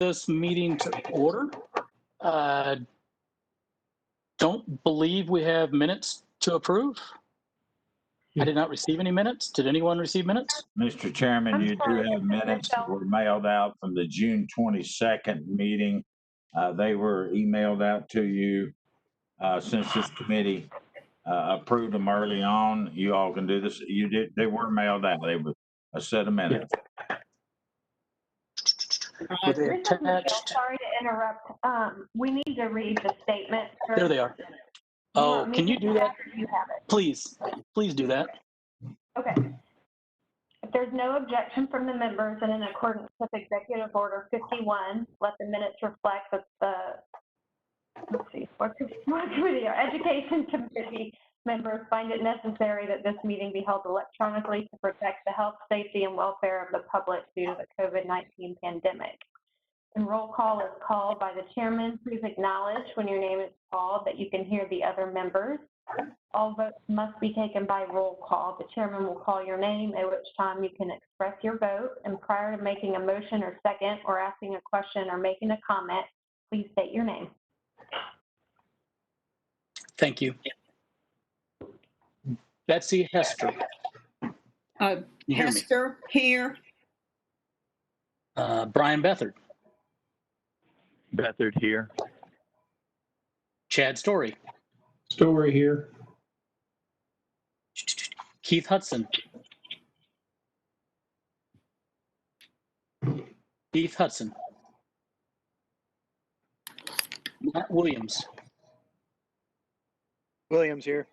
this meeting to order. Don't believe we have minutes to approve. I did not receive any minutes. Did anyone receive minutes? Mr. Chairman, you do have minutes that were mailed out from the June 22nd meeting. They were emailed out to you since this committee approved them early on. You all can do this. You did. They were mailed out. They were a set of minutes. Were they Michelle, attached? sorry to interrupt. We need to read the statement. There they are. Oh, can you do that? You have it. Please do that. Okay. If there's no objection from the members and in accordance with Executive Order 51, let the minutes reflect that let's see, what committee? Our Education Committee members find it necessary that this meeting be held electronically to protect the health, safety, and welfare of the public due to the COVID-19 pandemic. And roll call is called by the chairman. Please acknowledge when your name is called that you can hear the other members. All votes must be taken by roll call. The chairman will call your name, at which time you can express your vote. And prior to making a motion or second or asking a question or making a comment, please state your name. Thank you. Betsy Hester. You hear me? Hester, here. Brian Bethard. Bethard here. Chad Story. Story here. Keith Hudson. Keith Hudson. Matt Williams. Williams here.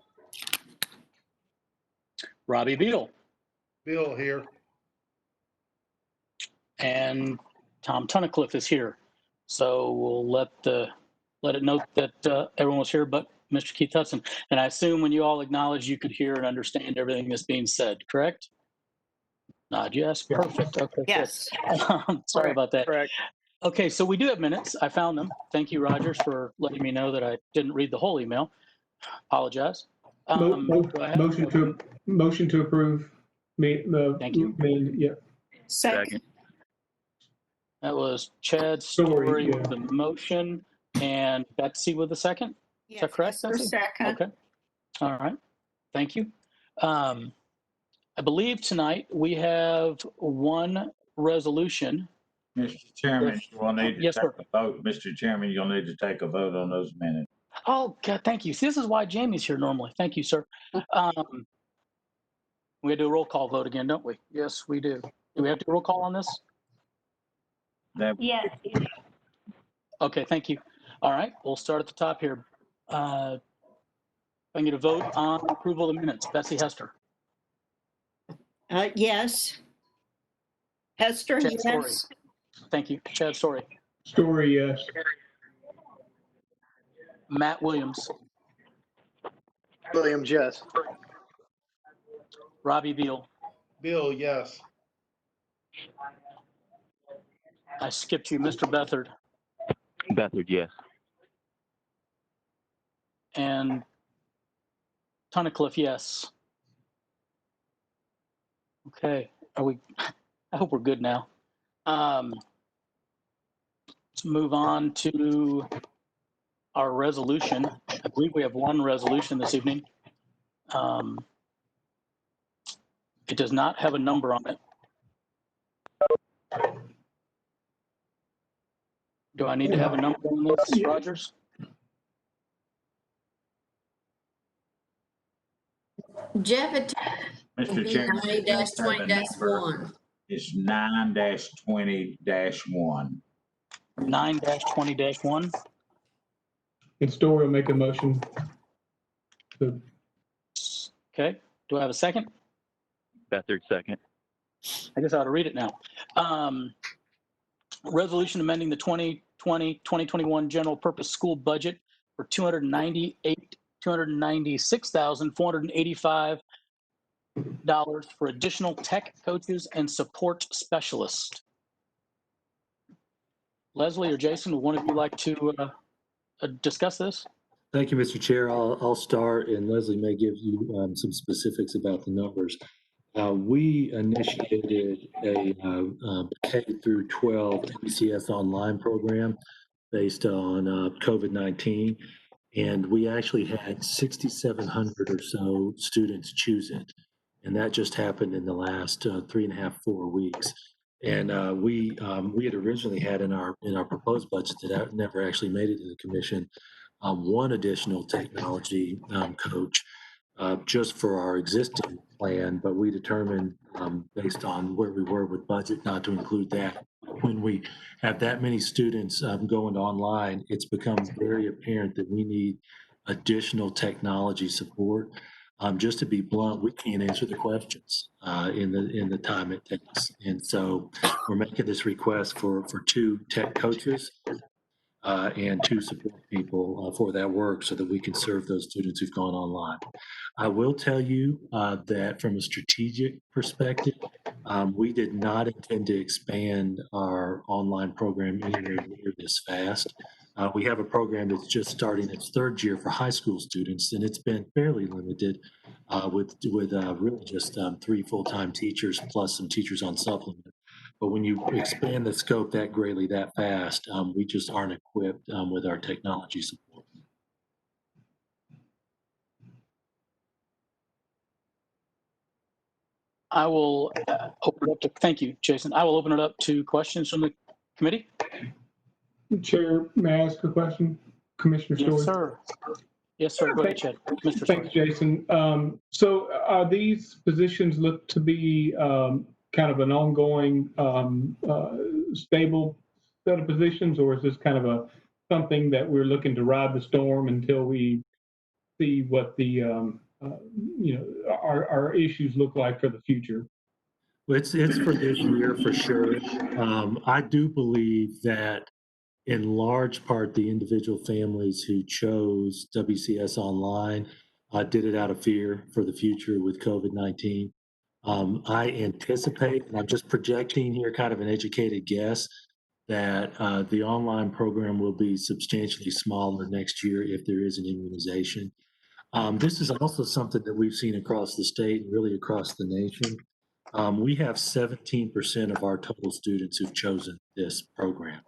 Robbie Beal. Bill here. And Tom Tunnicliffe is here. So we'll let it note that everyone was here but Mr. Keith Hudson. And I assume when you all acknowledge, you could hear and understand everything that's being said, correct? Nod, yes, perfect. Okay. Yes. Sorry about that. Correct. Okay, so we do have minutes. I found them. Thank you, Rogers, for letting me know that I didn't read the whole email. Apologize. Motion to approve. Thank you. Yeah. Second. That was Chad Story, Story yeah. with the motion and Betsy with the second. Is that correct, Hester, Betsy? second. Okay. All right. Thank you. I believe tonight we have one resolution. Mr. Chairman, you'll need to Yes, take sir. a vote. Mr. Chairman, you'll need to take a vote on those minutes. Oh, God, thank you. See, this is why Jamie's here normally. Thank you, sir. We do a roll call vote again, don't we? Yes, we do. Do we have to do a roll call on this? Yes. Okay, thank you. All right, we'll start at the top here. I get a vote on approval of the minutes. Betsy Hester. Yes. Hester, Chad Story. yes. Thank you. Chad Story. Story, yes. Matt Williams. Williams, yes. Robbie Beal. Bill, yes. I skipped you, Mr. Bethard. Bethard, yes. And Tunnicliffe, yes. Okay, I hope we're good now. Let's move on to our resolution. I believe we have one resolution this evening. It does not have a number on it. Do I need to have a number on this, Rogers? Jeff, it Mr. Chairman. 9-20-1. It's 9-20-1. 9-20-1. And Story will make a motion. Okay, do I have a second? Bethard, second. I guess I ought to read it now. Resolution amending the 2020-2021 general purpose school budget for $296,485 for additional tech coaches and support specialists. Leslie or Jason, would one of you like to discuss this? Thank you, Mr. Chair. I'll start, and Leslie may give you some specifics about the numbers. We initiated a K through 12 WCS online program based on COVID-19, and we actually had 6,700 or so students choose it, and that just happened in the last 3.5, 4 weeks. And we had originally had in our proposed budget that never actually made it to the commission, one additional technology coach just for our existing plan, but we determined based on where we were with budget not to include that. When we have that many students going online, it's become very apparent that we need additional technology support. Just to be blunt, we can't answer the questions in the time it takes, and so we're making this request for 2 tech coaches and 2 support people for that work so that we can serve those students who've gone online. I will tell you that from a strategic perspective, we did not intend to expand our online program anywhere near this fast. We have a program that's just starting its 3rd year for high school students, and it's been fairly limited with really just 3 full-time teachers plus some teachers on supplement. But when you expand the scope that greatly that fast, we just aren't equipped with our technology support. I will open it up to, thank you, Jason. I will open it up to questions from the committee. Chair, may I ask a question? Commissioner Story? Yes, sir. Yes, sir. Go ahead, Chad. Mr. Thanks, Story. Jason. So are these positions look to be kind of an ongoing stable set of positions, or is this kind of something that we're looking to ride the storm until we see what the our issues look like for the future? Well, it's for this year for sure. I do believe that in large part, the individual families who chose WCS online did it out of fear for the future with COVID-19. I anticipate, and I'm just projecting here, kind of an educated guess, that the online program will be substantially smaller next year if there is an immunization. This is also something that we've seen across the state and really across the nation. We have 17% of our total students who've chosen this program.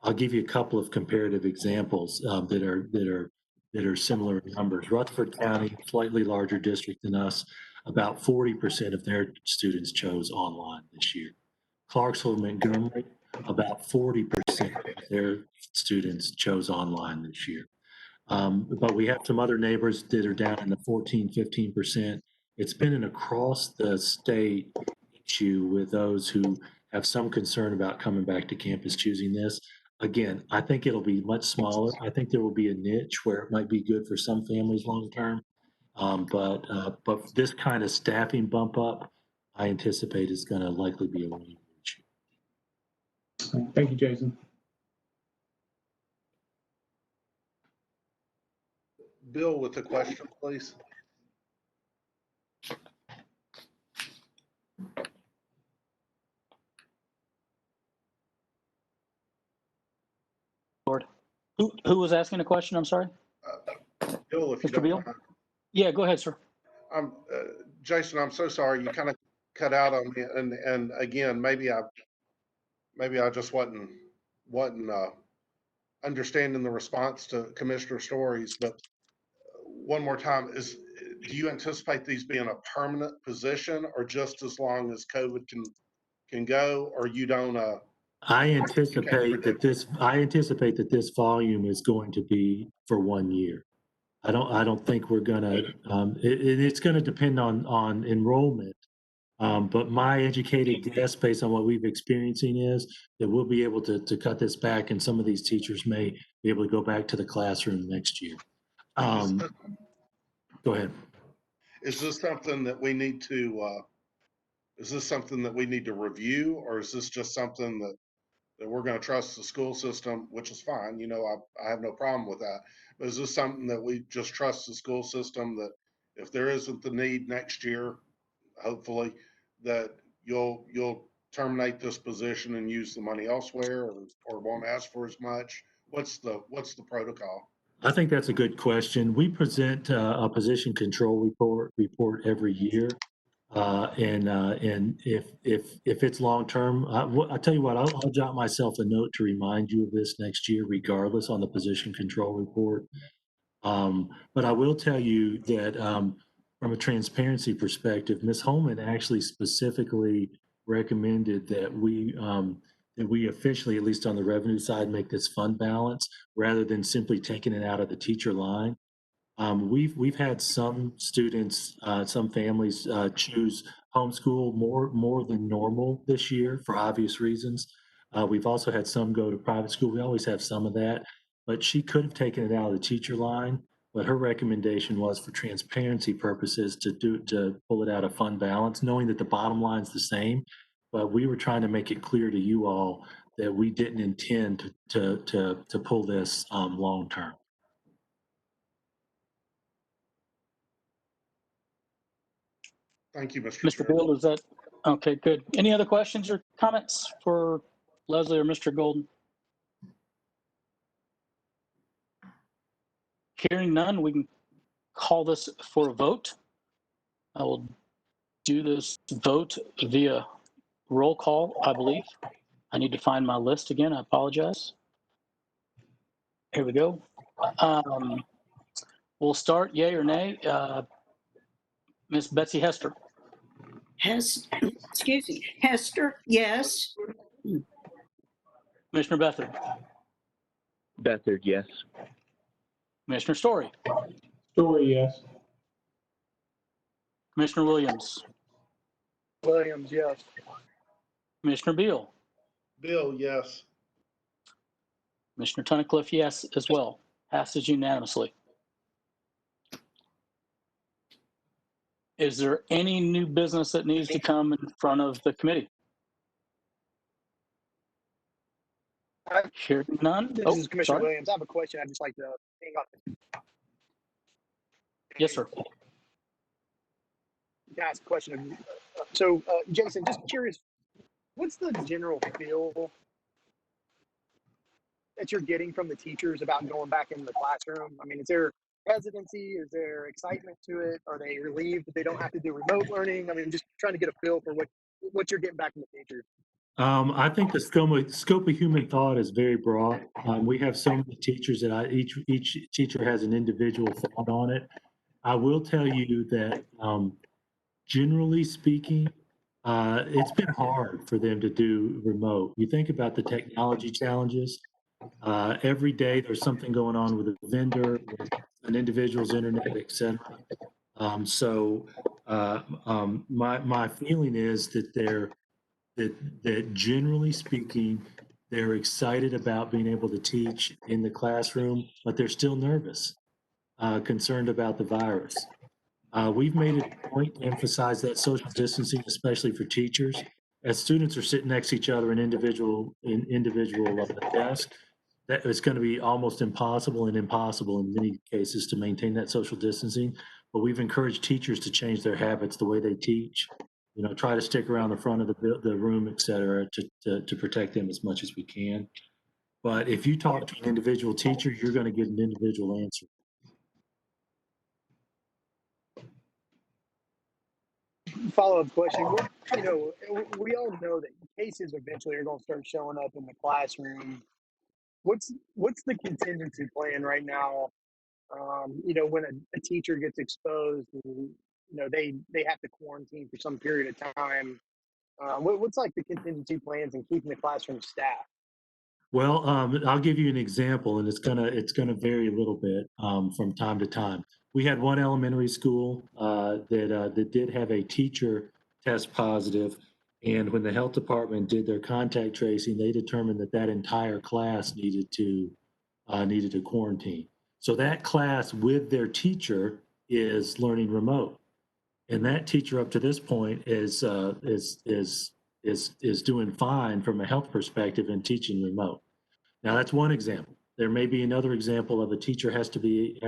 I'll give you a couple of comparative examples that are similar in numbers. Rutherford County, slightly larger district than us, about 40% of their students chose online this year. Clarksville, Montgomery, about 40% of their students chose online this year. But we have some other neighbors that are down in the 14, 15%. It's been an across the state issue with those who have some concern about coming back to campus choosing this. Again, I think it'll be much smaller. I think there will be a niche where it might be good for some families long term. But this kind of staffing bump up, I anticipate is going to likely be a one-year issue. Thank you, Jason. Bill with the question, please. Lord. Who was asking a question? I'm sorry. Bill, if you Mr. don't Beal? mind. Yeah, go ahead, sir. Jason, I'm so sorry. You kind of cut out on me, and again, maybe I just wasn't understanding the response to Commissioner Stories. But one more time, do you anticipate these being a permanent position, or just as long as COVID can go, or you don't? I anticipate that this volume is going to be for 1 year. I don't think we're gonna. It's going to depend on enrollment. But my educated guess, based on what we've experiencing, is that we'll be able to cut this back, and some of these teachers may be able to go back to the classroom next year. Go ahead. Is this something that we need to? Is this something that we need to review, or is this just something that we're going to trust the school system, which is fine. You know, I have no problem with that. But is this something that we just trust the school system that if there isn't the need next year, hopefully, that you'll terminate this position and use the money elsewhere, or won't ask for as much? What's the protocol? I think that's a good question. We present a position control report every year. And if it's long term, I'll tell you what, I'll jot myself a note to remind you of this next year, regardless on the position control report. But I will tell you that from a transparency perspective, Ms. Holman actually specifically recommended that we officially, at least on the revenue side, make this fund balance rather than simply taking it out of the teacher line. We've had some students, some families choose homeschool more than normal this year for obvious reasons. We've also had some go to private school. We always have some of that, but she could have taken it out of the teacher line. But her recommendation was, for transparency purposes, to pull it out of fund balance, knowing that the bottom line's the same. But we were trying to make it clear to you all that we didn't intend to pull this long term. Thank you, Mr. Mr. Chair. Bill, is that, okay, good. Any other questions or comments for Leslie or Mr. Golden? Hearing none, we can call this for a vote. I will do this vote via roll call, I believe. I need to find my list again. I apologize. Here we go. We'll start yay or nay. Ms. Betsy Hester. Excuse me, Hester, yes. Commissioner Beathard. Beathard, yes. Commissioner Story. Story, yes. Commissioner Williams. Williams, yes. Commissioner Beal. Bill, yes. Commissioner Tunnicliffe, yes, as well. Passes unanimously. Is there any new business that needs to come in front of the committee? Hearing none. This Oh, is Commissioner sorry. Williams. I have a question. I'd just like to hang up. Yes, sir. Can I ask a question of you? So, Jason, just curious, what's the general feel that you're getting from the teachers about going back into the classroom? I mean, is there hesitancy? Is there excitement to it? Are they relieved that they don't have to do remote learning? I mean, just trying to get a feel for what you're getting back from the teachers. I think the scope of human thought is very broad. We have so many teachers that each teacher has an individual thought on it. I will tell you that generally speaking, it's been hard for them to do remote. You think about the technology challenges. Every day there's something going on with a vendor, with an individual's internet, et cetera. My feeling is that generally speaking, they're excited about being able to teach in the classroom, but they're still nervous, concerned about the virus. We've made it a point to emphasize that social distancing, especially for teachers. As students are sitting next to each other in individual desks, that it's going to be almost impossible and impossible in many cases to maintain that social distancing. But we've encouraged teachers to change their habits, the way they teach. You know, try to stick around the front of the room, et cetera, to protect them as much as we can. But if you talk to an individual teacher, you're going to get an individual answer. Follow-up question. We all know that cases eventually are going to start showing up in the classroom. What's the contingency plan right now? When a teacher gets exposed, and, they have to quarantine for some period of time. What's like the contingency plans in keeping the classroom staffed? Well, I'll give you an example, and it's gonna vary a little bit from time to time. We had one elementary school that did have a teacher test positive, and when the health department did their contact tracing, they determined that entire class needed to quarantine. So that class with their teacher is learning remote, and that teacher up to this point is doing fine from a health perspective in teaching remote. Now that's one example. There may be another example of a teacher has to be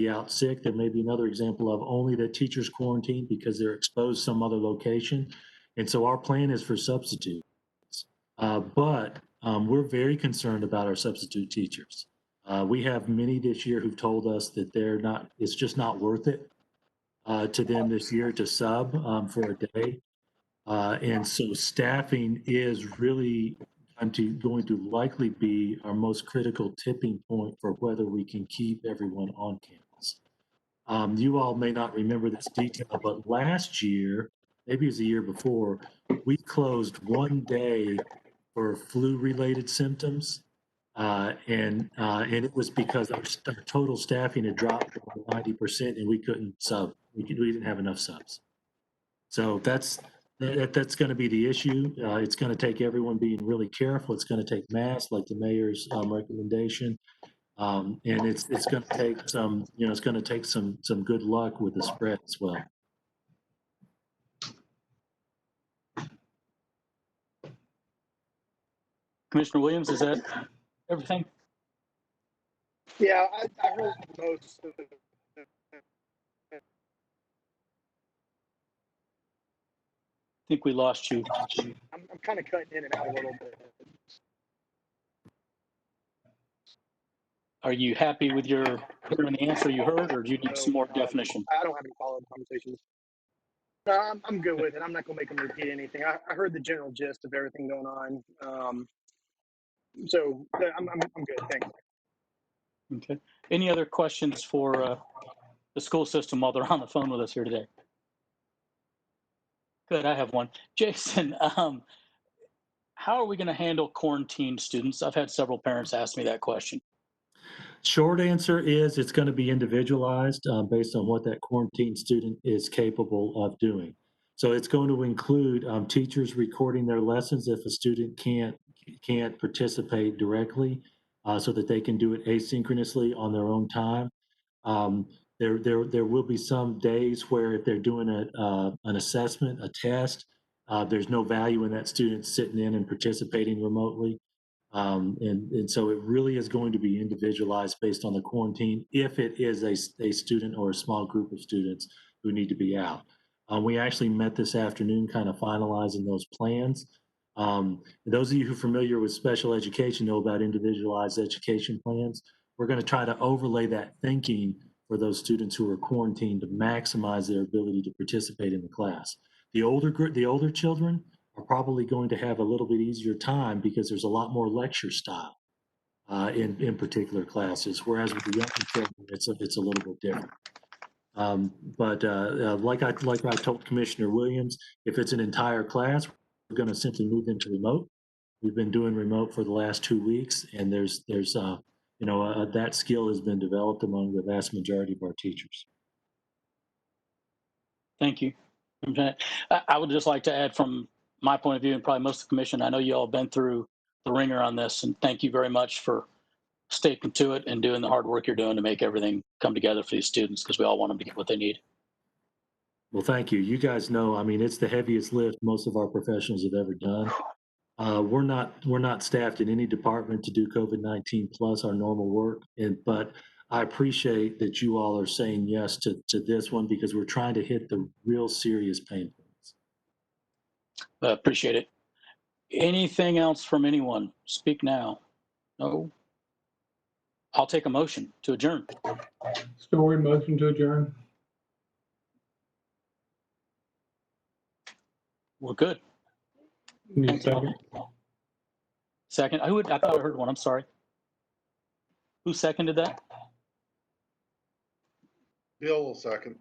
out sick. There may be another example of only the teacher's quarantined because they're exposed some other location. And so our plan is for substitutes. But we're very concerned about our substitute teachers. We have many this year who've told us that it's just not worth it to them this year to sub for a day. And so staffing is really going to likely be our most critical tipping point for whether we can keep everyone on campus. You all may not remember this detail, but last year, maybe it was the year before, we closed one day for flu-related symptoms. And it was because our total staffing had dropped over 90% and we couldn't sub. We didn't have enough subs. So that's going to be the issue. It's going to take everyone being really careful. It's going to take masks, like the mayor's recommendation, and it's going to take some, it's going to take some good luck with the spread as well. Commissioner Williams, is that everything? Yeah, I heard most of it. I think we lost you. I'm kind of cutting in and out a little bit. Are you happy with hearing the answer you heard, or do you need some more definition? I don't have any follow-up conversations. No, I'm good with it. I'm not going to make them repeat anything. I heard the general gist of everything going on. So I'm good. Thanks. Okay. Any other questions for the school system while they're on the phone with us here today? Good, I have one. Jason, how are we going to handle quarantined students? I've had several parents ask me that question. Short answer is it's going to be individualized based on what that quarantine student is capable of doing. So it's going to include teachers recording their lessons if a student can't participate directly, so that they can do it asynchronously on their own time. There will be some days where if they're doing an assessment, a test, there's no value in that student sitting in and participating remotely. And so it really is going to be individualized based on the quarantine if it is a student or a small group of students who need to be out. We actually met this afternoon kind of finalizing those plans. Those of you who are familiar with special education know about individualized education plans. We're going to try to overlay that thinking for those students who are quarantined to maximize their ability to participate in the class. The older children are probably going to have a little bit easier time because there's a lot more lecture style in particular classes, whereas with the younger children, it's a little bit different. But like I told Commissioner Williams, if it's an entire class, we're going to simply move into remote. We've been doing remote for the last 2 weeks, and there's that skill has been developed among the vast majority of our teachers. Thank you. I would just like to add from my point of view, and probably most of the commission, I know you all been through the ringer on this, and thank you very much for sticking to it and doing the hard work you're doing to make everything come together for these students, because we all want them to get what they need. Well, thank you. You guys know, I mean, it's the heaviest lift most of our professionals have ever done. We're not staffed in any department to do COVID-19 plus our normal work, but I appreciate that you all are saying yes to this one because we're trying to hit the real serious pain points. Appreciate it. Anything else from anyone? Speak now. No? I'll take a motion to adjourn. Story, motion to adjourn. We're good. Need a Thank you. second? Second. I thought I heard one. I'm sorry. Who seconded that? Bill will second.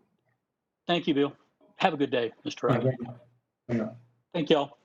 Thank you, Bill. Have a good day, Mr. Riley. Yeah. Thank y'all.